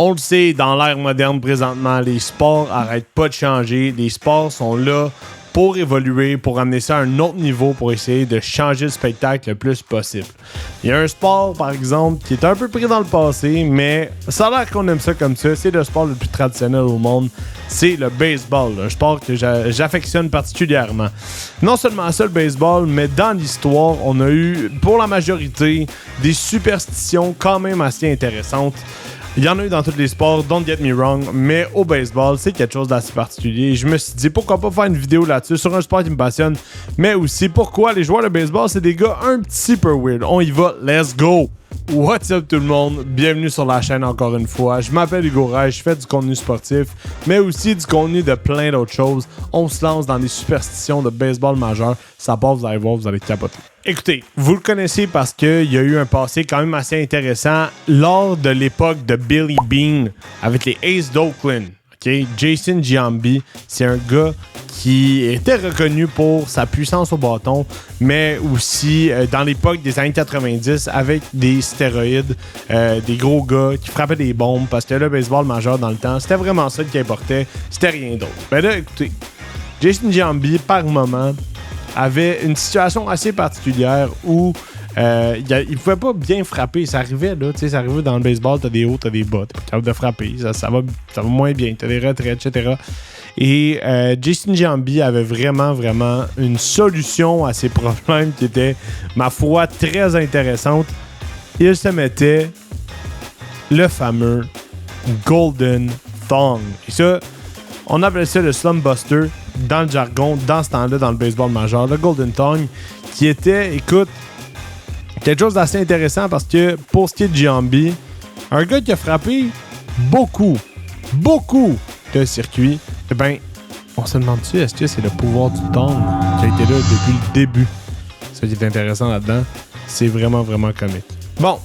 On le sait, dans l'ère moderne présentement, les sports arrêtent pas de changer. Les sports sont là pour évoluer, pour amener ça à un autre niveau, pour essayer de changer le spectacle le plus possible. Il y a un sport, par exemple, qui est un peu pris dans le passé, mais ça a l'air qu'on aime ça comme ça. C'est le sport le plus traditionnel au monde. C'est le baseball, un sport que j'affectionne particulièrement. Non seulement ça, le baseball, mais dans l'histoire, on a eu, pour la majorité, des superstitions quand même assez intéressantes. Il y en a eu dans tous les sports, don't get me wrong, mais au baseball, c'est quelque chose d'assez particulier. Je me suis dit, pourquoi pas faire une vidéo là-dessus sur un sport qui me passionne, mais aussi pourquoi les joueurs de baseball, c'est des gars un petit peu weird. On y va, let's go! What's up tout le monde? Bienvenue sur la chaîne encore une fois. Je m'appelle Hugo Ray, je fais du contenu sportif, mais aussi du contenu de plein d'autres choses. On se lance dans des superstitions de baseball majeur. Ça part, vous allez voir, vous allez capoter. Écoutez, vous le connaissez parce qu'il y a eu un passé quand même assez intéressant lors de l'époque de Billy Beane avec les A's d'Oakland. Okay? Jason Giambi, c'est un gars qui était reconnu pour sa puissance au bâton, mais aussi dans l'époque des années 90 avec des stéroïdes, des gros gars qui frappaient des bombes parce que le baseball majeur dans le temps, c'était vraiment ça qui importait, c'était rien d'autre. Mais là, écoutez, Jason Giambi, par moment, avait une situation assez particulière où il pouvait pas bien frapper. Ça arrivait, là, tu sais, ça arrivait dans le baseball, t'as des hauts, t'as des bas, t'es pas capable de frapper, ça va moins bien, t'as des retraites, etc. Et Jason Giambi avait vraiment une solution à ces problèmes qui était, ma foi, très intéressante. Il se mettait le fameux Golden Thong. Et ça, on appelait ça le Slump Buster dans le jargon, dans ce temps-là, dans le baseball majeur. Le Golden Thong, qui était, écoute, quelque chose d'assez intéressant parce que pour ce qui est de Giambi, un gars qui a frappé beaucoup de circuits, eh bien, on se demande-tu, est-ce que c'est le pouvoir du Thong qui a été là depuis le début? Ce qui est intéressant là-dedans, c'est vraiment comique. Bon,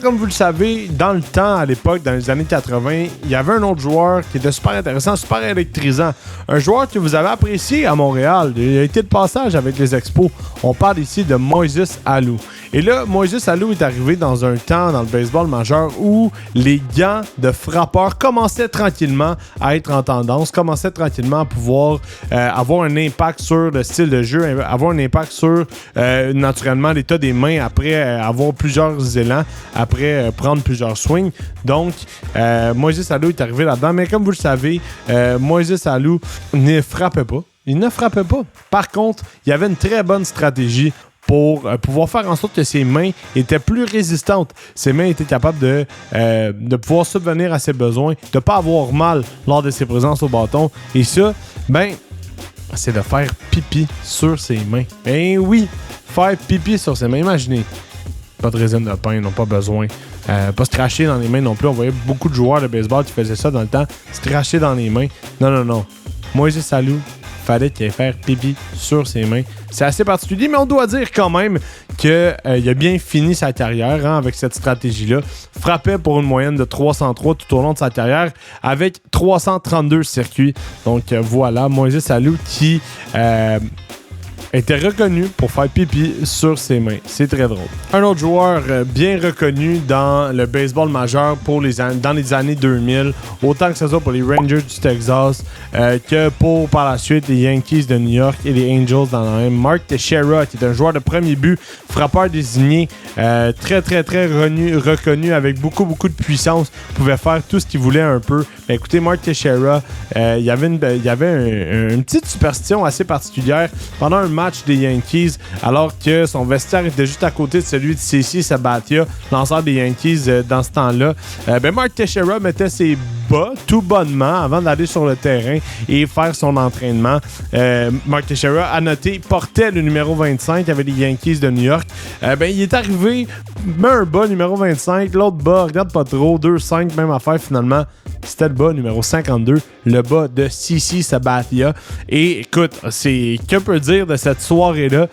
comme vous le savez, dans le temps, à l'époque, dans les années 80, il y avait un autre joueur qui était super intéressant, super électrisant. Un joueur que vous avez apprécié à Montréal. Il a été de passage avec les Expos. On parle ici de Moises Alou. Et là, Moises Alou est arrivé dans un temps dans le baseball majeur où les gants de frappeur commençaient tranquillement à être en tendance, commençaient tranquillement à pouvoir avoir un impact sur le style de jeu, avoir un impact sur, naturellement, l'état des mains après avoir plusieurs élans, après prendre plusieurs swings. Donc, Moises Alou est arrivé là-dedans. Mais comme vous le savez, Moises Alou ne frappait pas. Il ne frappait pas. Par contre, il y avait une très bonne stratégie pour pouvoir faire en sorte que ses mains étaient plus résistantes. Ses mains étaient capables de pouvoir subvenir à ses besoins, de ne pas avoir mal lors de ses présences au bâton. Et ça, c'est de faire pipi sur ses mains. Ben oui, faire pipi sur ses mains. Imaginez, pas de résine de pain, ils n'ont pas besoin. Pas se cracher dans les mains non plus. On voyait beaucoup de joueurs de baseball qui faisaient ça dans le temps, se cracher dans les mains. Non. Moises Alou, fallait qu'il aille faire pipi sur ses mains. C'est assez particulier, mais on doit dire quand même qu'il a bien fini sa carrière avec cette stratégie-là. Frappait pour une moyenne de 303 tout au long de sa carrière avec 332 circuits. Donc voilà, Moises Alou qui était reconnu pour faire pipi sur ses mains. C'est très drôle. Un autre joueur bien reconnu dans le baseball majeur dans les années 2000, autant que ce soit pour les Rangers du Texas que pour par la suite les Yankees de New York et les Angels dans la même. Mark Teixeira, qui est un joueur de premier but, frappeur désigné, très reconnu avec beaucoup de puissance, pouvait faire tout ce qu'il voulait un peu. Mais écoutez, Mark Teixeira, il y avait une petite superstition assez particulière pendant un match des Yankees, alors que son vestiaire était juste à côté de celui de CC Sabathia, lanceur des Yankees dans ce temps-là. Mark Teixeira mettait ses bas tout bonnement avant d'aller sur le terrain et faire son entraînement. Mark Teixeira, à noter, portait le numéro 25 avec les Yankees de New York. Il est arrivé, met un bas numéro 25, l'autre bas, regarde pas trop, 2-5, même affaire finalement. c'était le bas numéro 52, le bas de CC Sabathia. Et écoute, que peut dire de cette soirée-là?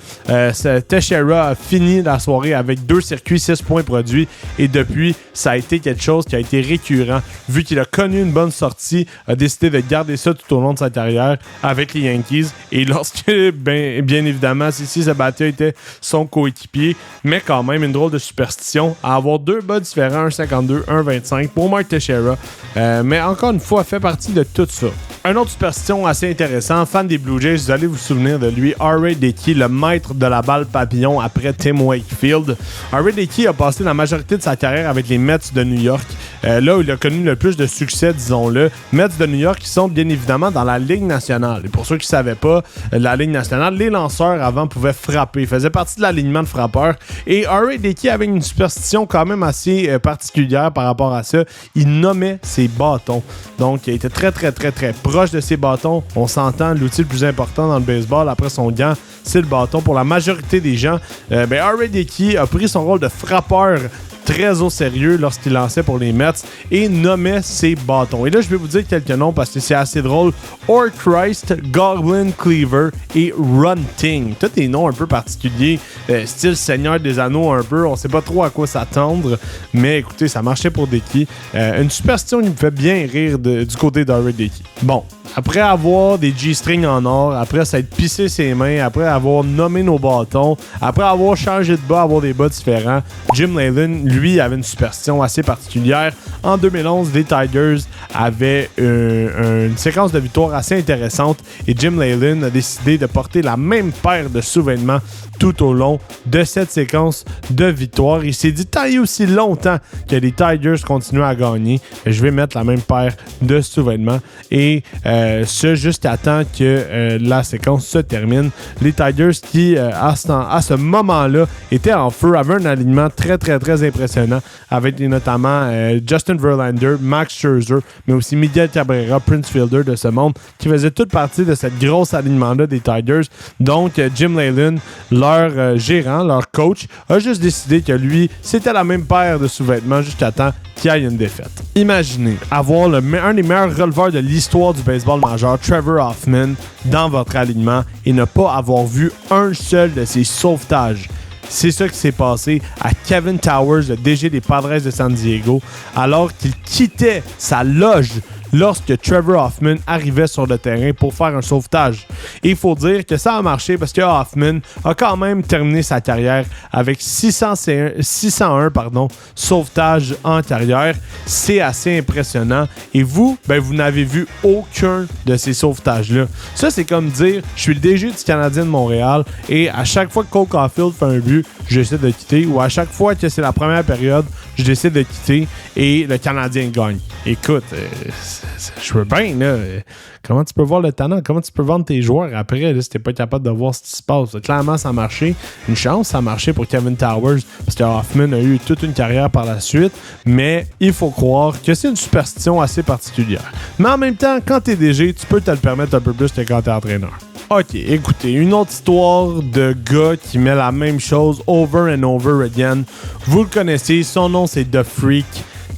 Teixeira a fini la soirée avec 2 circuits, 6 points produits. Et depuis, ça a été quelque chose qui a été récurrent. Vu qu'il a connu une bonne sortie, a décidé de garder ça tout au long de sa carrière avec les Yankees. Et lorsque, bien évidemment, CC Sabathia était son coéquipier, mais quand même une drôle de superstition à avoir 2 bas différents, 1,52, 1,25 pour Mark Teixeira. Mais encore une fois, fait partie de tout ça. Une autre superstition assez intéressante, fan des Blue Jays, vous allez vous souvenir de lui, R.A. Dickey, le maître de la balle papillon après Tim Wakefield. R.A. Dickey a passé la majorité de sa carrière avec les Mets de New York, là où il a connu le plus de succès, disons-le. Mets de New York qui sont bien évidemment dans la Ligue nationale. Et pour ceux qui ne savaient pas, la Ligue nationale, les lanceurs avant pouvaient frapper. Ils faisaient partie de l'alignement de frappeurs. Et R.A. Dickey avait une superstition quand même assez particulière par rapport à ça. Il nommait ses bâtons. Donc, il était très proche de ses bâtons. On s'entend, l'outil le plus important dans le baseball après son gant, c'est le bâton. Pour la majorité des gens, R.A. Dickey a pris son rôle de frappeur très au sérieux lorsqu'il lançait pour les Mets et nommait ses bâtons. Et là, je vais vous dire quelques noms parce que c'est assez drôle. Orchrist, Goblin Cleaver et Runting. Tous des noms un peu particuliers, style Seigneur des Anneaux un peu. On sait pas trop à quoi s'attendre, mais écoutez, ça marchait pour Dickey. Une superstition qui me fait bien rire du côté d'R.A. Dickey. Bon, après avoir des G-strings en or, après s'être pissé ses mains, après avoir nommé nos bâtons, après avoir changé de bas, avoir des bas différents, Jim Leyland, lui, avait une superstition assez particulière. En 2011, les Tigers avaient une séquence de victoires assez intéressante et Jim Leyland a décidé de porter la même paire de sous-vêtements tout au long de cette séquence de victoires. Il s'est dit, tant et aussi longtemps que les Tigers continuent à gagner, je vais mettre la même paire de sous-vêtements. Et ce, jusqu'à temps que la séquence se termine. Les Tigers qui, à ce moment-là, étaient en feu, avaient un alignement très impressionnant avec notamment Justin Verlander, Max Scherzer, mais aussi Miguel Cabrera, Prince Fielder de ce monde, qui faisaient toute partie de cette grosse alignement-là des Tigers. Donc, Jim Leyland, leur gérant, leur coach, a juste décidé que lui, c'était la même paire de sous-vêtements jusqu'à temps qu'il y ait une défaite. Imaginez avoir un des meilleurs releveurs de l'histoire du baseball majeur, Trevor Hoffman, dans votre alignement et ne pas avoir vu un seul de ses sauvetages. C'est ça qui s'est passé à Kevin Towers, le DG des Padres de San Diego, alors qu'il quittait sa loge lorsque Trevor Hoffman arrivait sur le terrain pour faire un sauvetage. Et il faut dire que ça a marché parce que Hoffman a quand même terminé sa carrière avec 601 sauvetages en carrière. C'est assez impressionnant. Et vous, vous n'avez vu aucun de ces sauvetages-là. Ça, c'est comme dire, je suis le DG du Canadien de Montréal et à chaque fois que Cole Caulfield fait un but, j'essaie de quitter. Ou à chaque fois que c'est la première période, je décide de quitter et le Canadien gagne. Écoute, je veux bien, là. Comment tu peux voir le talent? Comment tu peux vendre tes joueurs après, là, si t'es pas capable de voir ce qui se passe? Clairement, ça a marché. Une chance, ça a marché pour Kevin Towers, parce que Hoffman a eu toute une carrière par la suite, mais il faut croire que c'est une superstition assez particulière. Mais en même temps, quand t'es DG, tu peux te le permettre un peu plus que quand t'es entraîneur. Ok, écoutez, une autre histoire de gars qui met la même chose over and over again. Vous le connaissez, son nom c'est The Freak.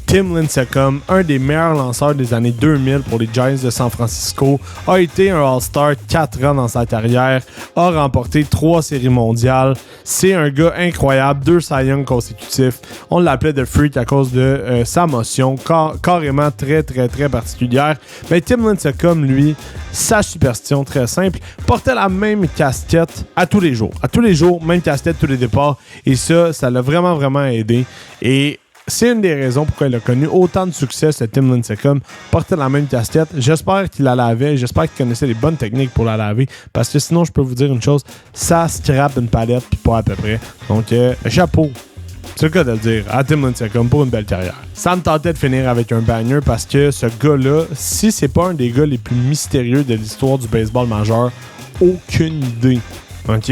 Tim Lincecum, un des meilleurs lanceurs des années 2000 pour les Giants de San Francisco, a été un All-Star 4 ans dans sa carrière, a remporté 3 séries mondiales. C'est un gars incroyable, 2 Cy Young consécutifs. On l'appelait The Freak à cause de sa motion, carrément très particulière. Mais Tim Lincecum, lui, sa superstition très simple, portait la même casquette à tous les jours. À tous les jours, même casquette tous les départs. Et ça l'a vraiment aidé. Et c'est une des raisons pourquoi il a connu autant de succès, ce Tim Lincecum, portait la même casquette. J'espère qu'il la lavait, j'espère qu'il connaissait les bonnes techniques pour la laver, parce que sinon, je peux vous dire une chose, ça scrape une palette, puis pas à peu près. Donc, chapeau. C'est le cas de le dire, à Tim Lincecum pour une belle carrière. Ça me tentait de finir avec un banger parce que ce gars-là, si c'est pas un des gars les plus mystérieux de l'histoire du baseball majeur, aucune idée. OK?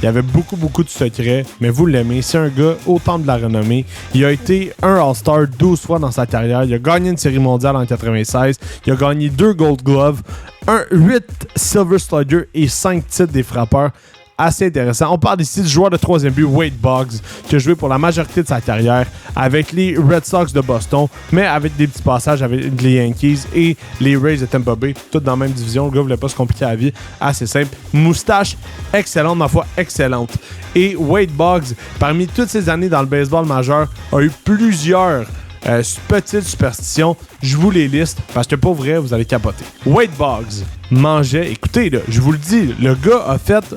Il y avait beaucoup de secrets, mais vous l'aimez. C'est un gars au temple de la renommée. Il a été un All-Star 12 fois dans sa carrière. Il a gagné une série mondiale en 96. Il a gagné 2 Gold Gloves, 8 Silver Slugger et 5 titres des frappeurs. assez intéressants. On parle ici du joueur de troisième but, Wade Boggs, qui a joué pour la majorité de sa carrière avec les Red Sox de Boston, mais avec des petits passages avec les Yankees et les Rays de Tampa Bay, toutes dans la même division. Le gars voulait pas se compliquer la vie, assez simple. Moustache excellente, ma foi, excellente. Et Wade Boggs, parmi toutes ces années dans le baseball majeur, a eu plusieurs petites superstitions. Je vous les liste parce que pour vrai, vous allez capoter. Wade Boggs mangeait, écoutez, là, je vous le dis, le gars a fait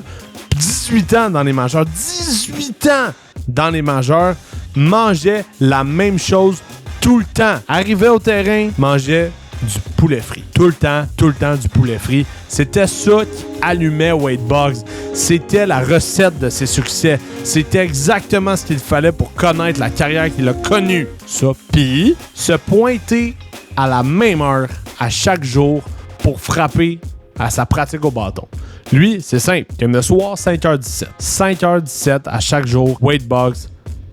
18 ans dans les majeurs. 18 ans dans les majeurs, mangeait la même chose tout le temps. Arrivait au terrain, mangeait du poulet frit. Tout le temps du poulet frit. C'était ça qui allumait Wade Boggs. C'était la recette de ses succès. C'était exactement ce qu'il fallait pour connaître la carrière qu'il a connue. Ça, puis se pointer à la même heure à chaque jour pour frapper à sa pratique au bâton. Lui, c'est simple. Comme le soir, 5h17. 5h17 à chaque jour, Wade Boggs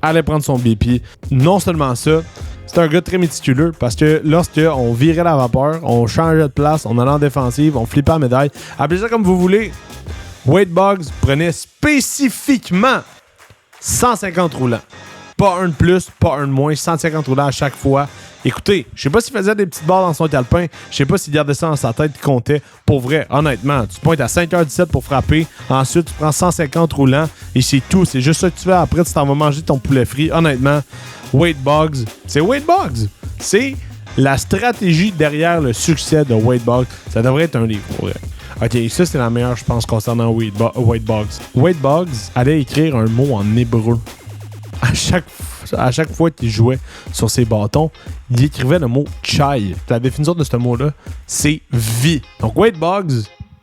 allait prendre son BP. Non seulement ça, c'est un gars très méticuleux parce que lorsqu'on virait la vapeur, on changeait de place, on allait en défensive, on flippait la médaille. Appelez ça comme vous voulez. Wade Boggs prenait spécifiquement 150 roulants. Pas un de plus, pas un de moins, 150 roulants à chaque fois. Écoutez, je sais pas s'il faisait des petites barres dans son calepin, je sais pas s'il gardait ça dans sa tête et comptait. Pour vrai, honnêtement, tu pointes à 5h17 pour frapper, ensuite tu prends 150 roulants et c'est tout. C'est juste ça que tu fais. Après, tu t'en vas manger ton poulet frit. Honnêtement, Wade Boggs, c'est Wade Boggs. C'est la stratégie derrière le succès de Wade Boggs. Ça devrait être un livre, pour vrai. OK, ça, c'est la meilleure, je pense, concernant Wade Boggs. Wade Boggs allait écrire un mot en hébreu. À chaque fois qu'il jouait sur ses bâtons, il écrivait le mot « chai ». La définition de ce mot-là, c'est « vie ». Donc, Wade Boggs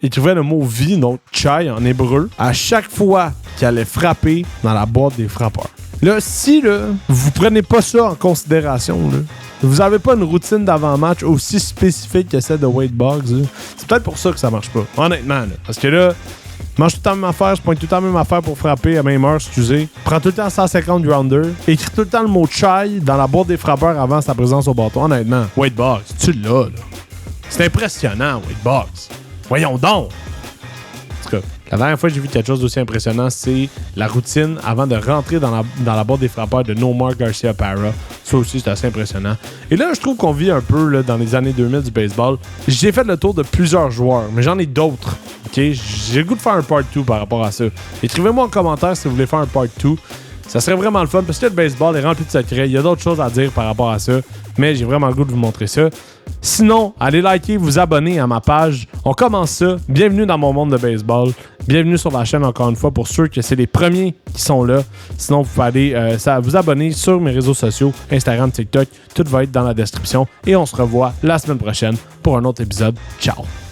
écrivait le mot « vie », donc « chai » en hébreu, à chaque fois qu'il allait frapper dans la boîte des frappeurs. Là, si vous prenez pas ça en considération, là, vous avez pas une routine d'avant-match aussi spécifique que celle de Wade Boggs, là, c'est peut-être pour ça que ça marche pas, honnêtement. Là, parce que là, je mange tout le temps la même affaire, je pointe tout le temps la même affaire pour frapper à même heure, excusez. Prends tout le temps 150 grounders, écris tout le temps le mot chai dans la boîte des frappeurs avant sa présence au bâton, honnêtement. Wade Boggs, tu l'as, là. C'est impressionnant, Wade Boggs. Voyons donc! En tout cas, la dernière fois que j'ai vu quelque chose d'aussi impressionnant, c'est la routine avant de rentrer dans la boîte des frappeurs de Nomar Garciaparra. Ça aussi, c'est assez impressionnant. Et là, je trouve qu'on vit un peu là, dans les années 2000 du baseball. J'ai fait le tour de plusieurs joueurs, mais j'en ai d'autres. Okay? J'ai le goût de faire un part 2 par rapport à ça. Écrivez-moi en commentaire si vous voulez faire un part 2. Ça serait vraiment le fun parce que le baseball est rempli de secrets. Il y a d'autres choses à dire par rapport à ça, mais j'ai vraiment le goût de vous montrer ça. Sinon, allez liker, vous abonner à ma page. On commence ça. Bienvenue dans mon monde de baseball. Bienvenue sur la chaîne encore une fois pour ceux que c'est les premiers qui sont là. Sinon, vous pouvez aller vous abonner sur mes réseaux sociaux, Instagram, TikTok. Tout va être dans la description. Et on se revoit la semaine prochaine pour un autre épisode. Ciao!